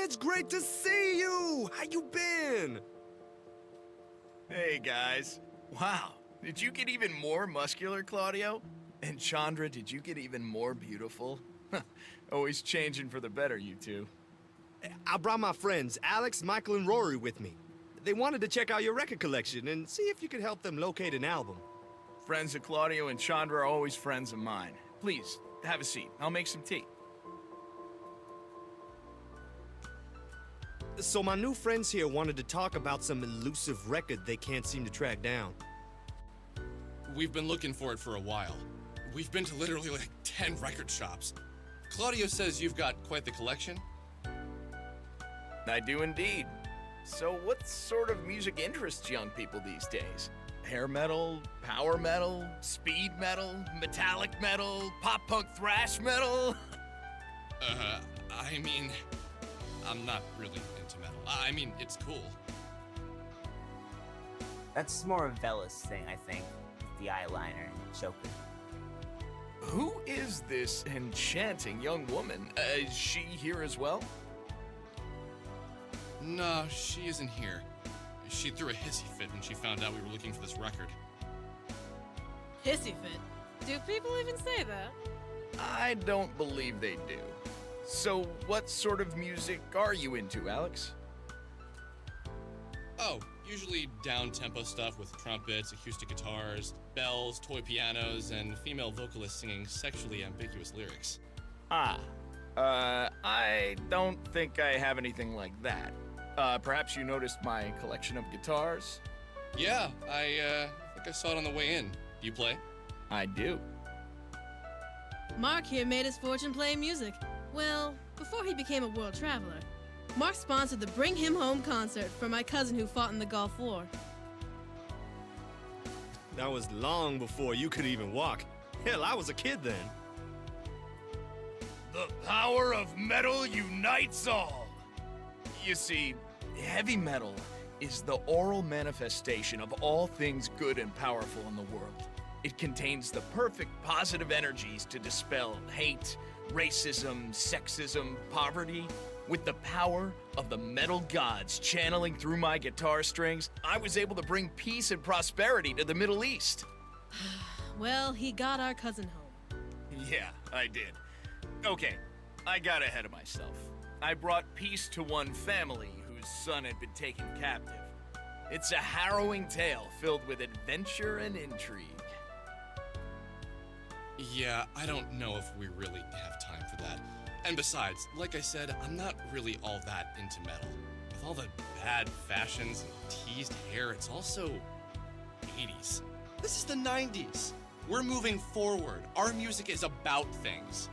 It's great to see you! How you been? Hey, guys. Wow, did you get even more muscular, Claudio? And Chandra, did you get even more beautiful? Always changing for the better, you two. I brought my friends, Alex, Michael, and Rory with me. They wanted to check out your record collection and see if you could help them locate an album. Friends of Claudio and Chandra are always friends of mine. Please, have a seat. I'll make some tea. So my new friends here wanted to talk about some elusive record they can't seem to track down. We've been looking for it for a while. We've been to literally like 10 record shops. Claudio says you've got quite the collection. I do indeed. So what sort of music interests young people these days? Hair metal, power metal, speed metal, metallic metal, pop-punk thrash metal? I mean, I'm not really into metal. I mean, it's cool. That's more of Bella's thing, I think. The eyeliner and choker. Who is this enchanting young woman? Is she here as well? No, she isn't here. She threw a hissy fit when she found out we were looking for this record. Hissy fit? Do people even say that? I don't believe they do. So what sort of music are you into, Alex? Oh, usually down-tempo stuff with trumpets, acoustic guitars, bells, toy pianos, and female vocalists singing sexually ambiguous lyrics. I don't think I have anything like that. Perhaps you noticed my collection of guitars? Yeah, I think I saw it on the way in. Do you play? I do. Mark here made his fortune playing music. Well, before he became a world traveler. Mark sponsored the Bring Him Home concert for my cousin who fought in the Gulf War. That was long before you could even walk. Hell, I was a kid then. The power of metal unites all. You see, heavy metal is the oral manifestation of all things good and powerful in the world. It contains the perfect positive energies to dispel hate, racism, sexism, poverty. With the power of the metal gods channeling through my guitar strings, I was able to bring peace and prosperity to the Middle East. Well, he got our cousin home. Yeah, I did. Okay, I got ahead of myself. I brought peace to one family whose son had been taken captive. It's a harrowing tale filled with adventure and intrigue. Yeah, I don't know if we really have time for that. And besides, like I said, I'm not really all that into metal. With all the bad fashions and teased hair, it's also 80s. This is the 90s. We're moving forward. Our music is about things.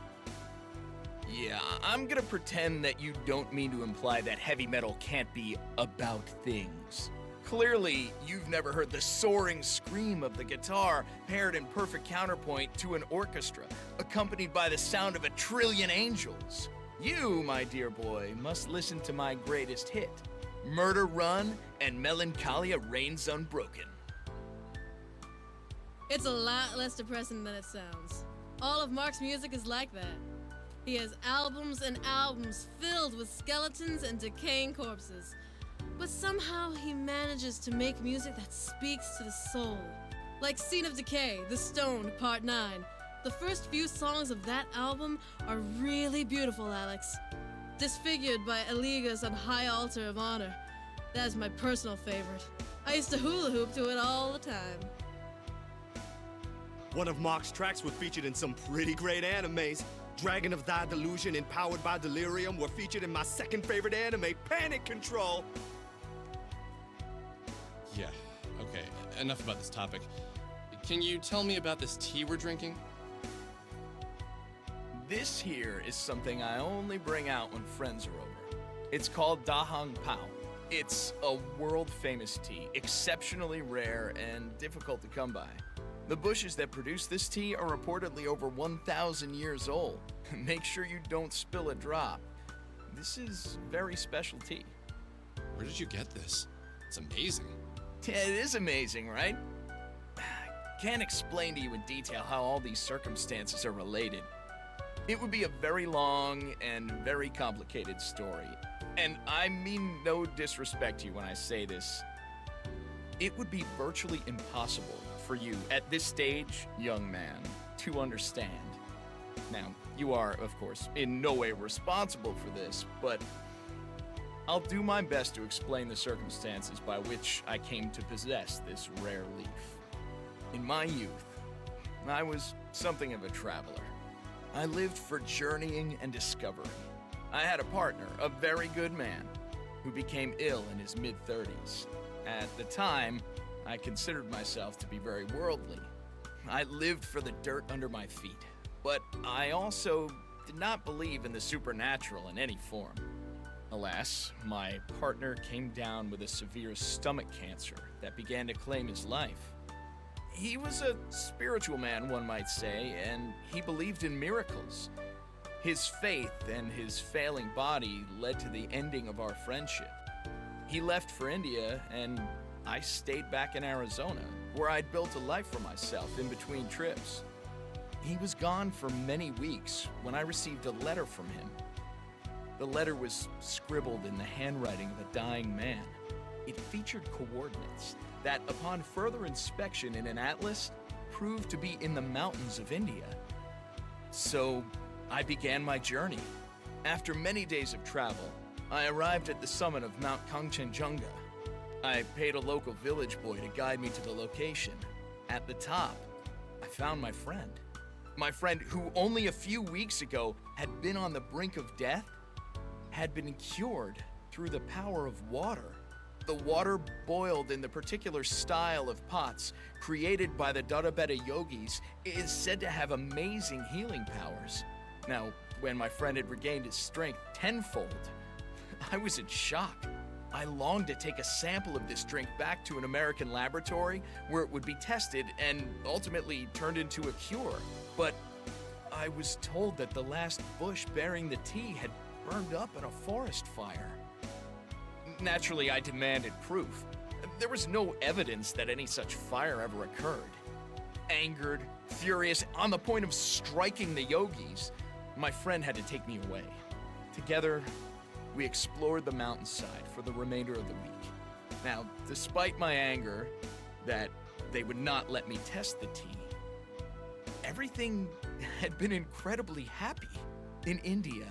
Yeah, I'm gonna pretend that you don't mean to imply that heavy metal can't be about things. Clearly, you've never heard the soaring scream of the guitar paired in perfect counterpoint to an orchestra, accompanied by the sound of 1,000,000,000,000 angels. You, my dear boy, must listen to my greatest hit, Murder Run and Melancholia Reigns Unbroken. It's a lot less depressing than it sounds. All of Mark's music is like that. He has albums and albums filled with skeletons and decaying corpses. But somehow he manages to make music that speaks to the soul. Like Scene of Decay, The Stoned, Part 9. The first few songs of that album are really beautiful, Alex. Disfigured by Eliga's on High Altar of Honor. That is my personal favorite. I used to hula hoop to it all the time. One of Mark's tracks was featured in some pretty great animes. Dragon of Thy Delusion and Powered by Delirium were featured in my second favorite anime, Panic Control. Yeah, okay, enough about this topic. Can you tell me about this tea we're drinking? This here is something I only bring out when friends are over. It's called Da Hong Pao. It's a world-famous tea, exceptionally rare and difficult to come by. The bushes that produce this tea are reportedly over 1,000 years old. Make sure you don't spill a drop. This is very special tea. Where did you get this? It's amazing. Yeah, it is amazing, right? Can't explain to you in detail how all these circumstances are related. It would be a very long and very complicated story. And I mean no disrespect to you when I say this. It would be virtually impossible for you at this stage, young man, to understand. Now, you are, of course, in no way responsible for this, but I'll do my best to explain the circumstances by which I came to possess this rare leaf. In my youth, I was something of a traveler. I lived for journeying and discovery. I had a partner, a very good man, who became ill in his mid-30s. At the time, I considered myself to be very worldly. I lived for the dirt under my feet, but I also did not believe in the supernatural in any form. Alas, my partner came down with a severe stomach cancer that began to claim his life. He was a spiritual man, one might say, and he believed in miracles. His faith and his failing body led to the ending of our friendship. He left for India, and I stayed back in Arizona, where I'd built a life for myself in between trips. He was gone for many weeks when I received a letter from him. The letter was scribbled in the handwriting of a dying man. It featured coordinates that, upon further inspection in an atlas, proved to be in the mountains of India. So, I began my journey. After many days of travel, I arrived at the summit of Mount Kangchenjunga. I paid a local village boy to guide me to the location. At the top, I found my friend. My friend who only a few weeks ago had been on the brink of death, had been cured through the power of water. The water boiled in the particular style of pots created by the Dharabeta yogis is said to have amazing healing powers. Now, when my friend had regained his strength tenfold, I was in shock. I longed to take a sample of this drink back to an American laboratory where it would be tested and ultimately turned into a cure. But I was told that the last bush bearing the tea had burned up in a forest fire. Naturally, I demanded proof. There was no evidence that any such fire ever occurred. Angered, furious, on the point of striking the yogis, my friend had to take me away. Together, we explored the mountainside for the remainder of the week. Now, despite my anger that they would not let me test the tea, everything had been incredibly happy. In India,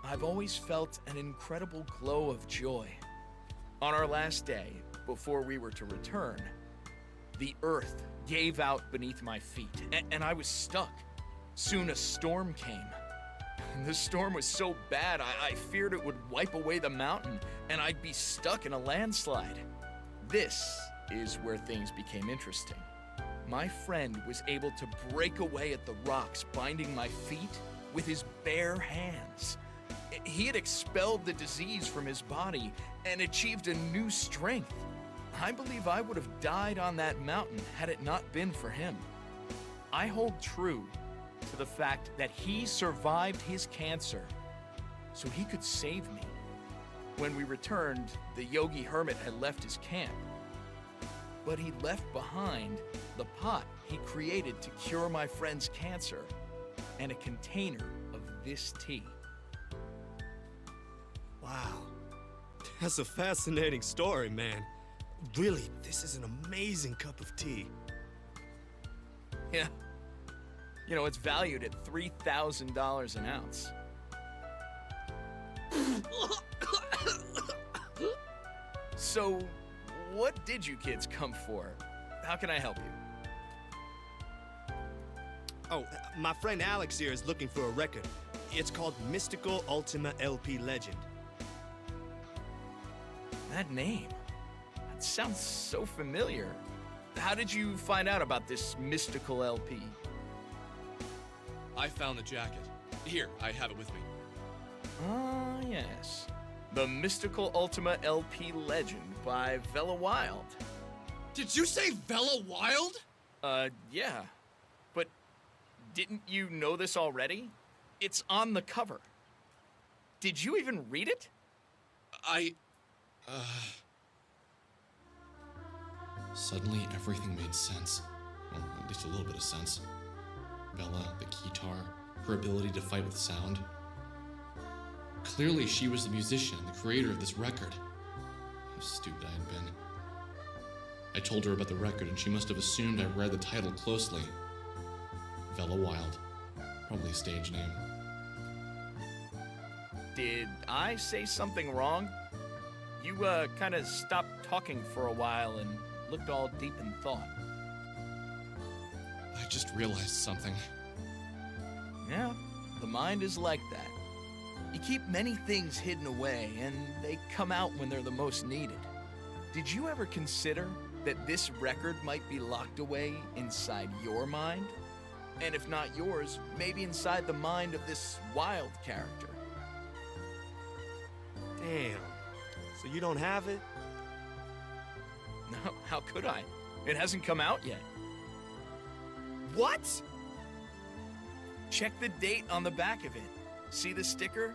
I've always felt an incredible glow of joy. On our last day, before we were to return, the earth gave out beneath my feet, and I was stuck. Soon a storm came. The storm was so bad, I feared it would wipe away the mountain, and I'd be stuck in a landslide. This is where things became interesting. My friend was able to break away at the rocks binding my feet with his bare hands. He had expelled the disease from his body and achieved a new strength. I believe I would have died on that mountain had it not been for him. I hold true to the fact that he survived his cancer so he could save me. When we returned, the yogi hermit had left his camp, but he left behind the pot he created to cure my friend's cancer and a container of this tea. Wow. That's a fascinating story, man. Really, this is an amazing cup of tea. Yeah. You know, it's valued at $3,000 an ounce. So, what did you kids come for? How can I help you? Oh, my friend Alex here is looking for a record. It's called Mystical Ultima LP Legend. That name. That sounds so familiar. How did you find out about this mystical LP? I found the jacket. Here, I have it with me. Ah, yes. The Mystical Ultima LP Legend by Vela Wild. Did you say Vela Wild? Yeah. But didn't you know this already? It's on the cover. Did you even read it? Suddenly, everything made sense. Well, at least a little bit of sense. Bella, the guitar, her ability to fight with sound. Clearly, she was the musician and the creator of this record. How stupid I had been. I told her about the record, and she must have assumed I read the title closely. Vella Wild. Probably a stage name. Did I say something wrong? You, kind of stopped talking for a while and looked all deep in thought. I just realized something. Yeah, the mind is like that. You keep many things hidden away, and they come out when they're the most needed. Did you ever consider that this record might be locked away inside your mind? And if not yours, maybe inside the mind of this Wild character. Damn. So you don't have it? No, how could I? It hasn't come out yet. What? Check the date on the back of it. See the sticker?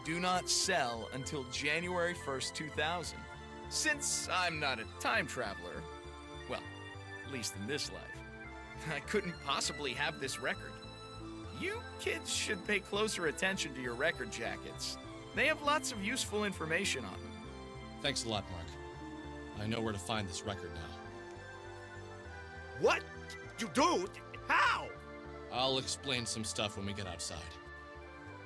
Do not sell until January 1st, 2000. Since I'm not a time traveler, well, at least in this life, I couldn't possibly have this record. You kids should pay closer attention to your record jackets. They have lots of useful information on them. Thanks a lot, Mark. I know where to find this record now. What? You do? How? I'll explain some stuff when we get outside.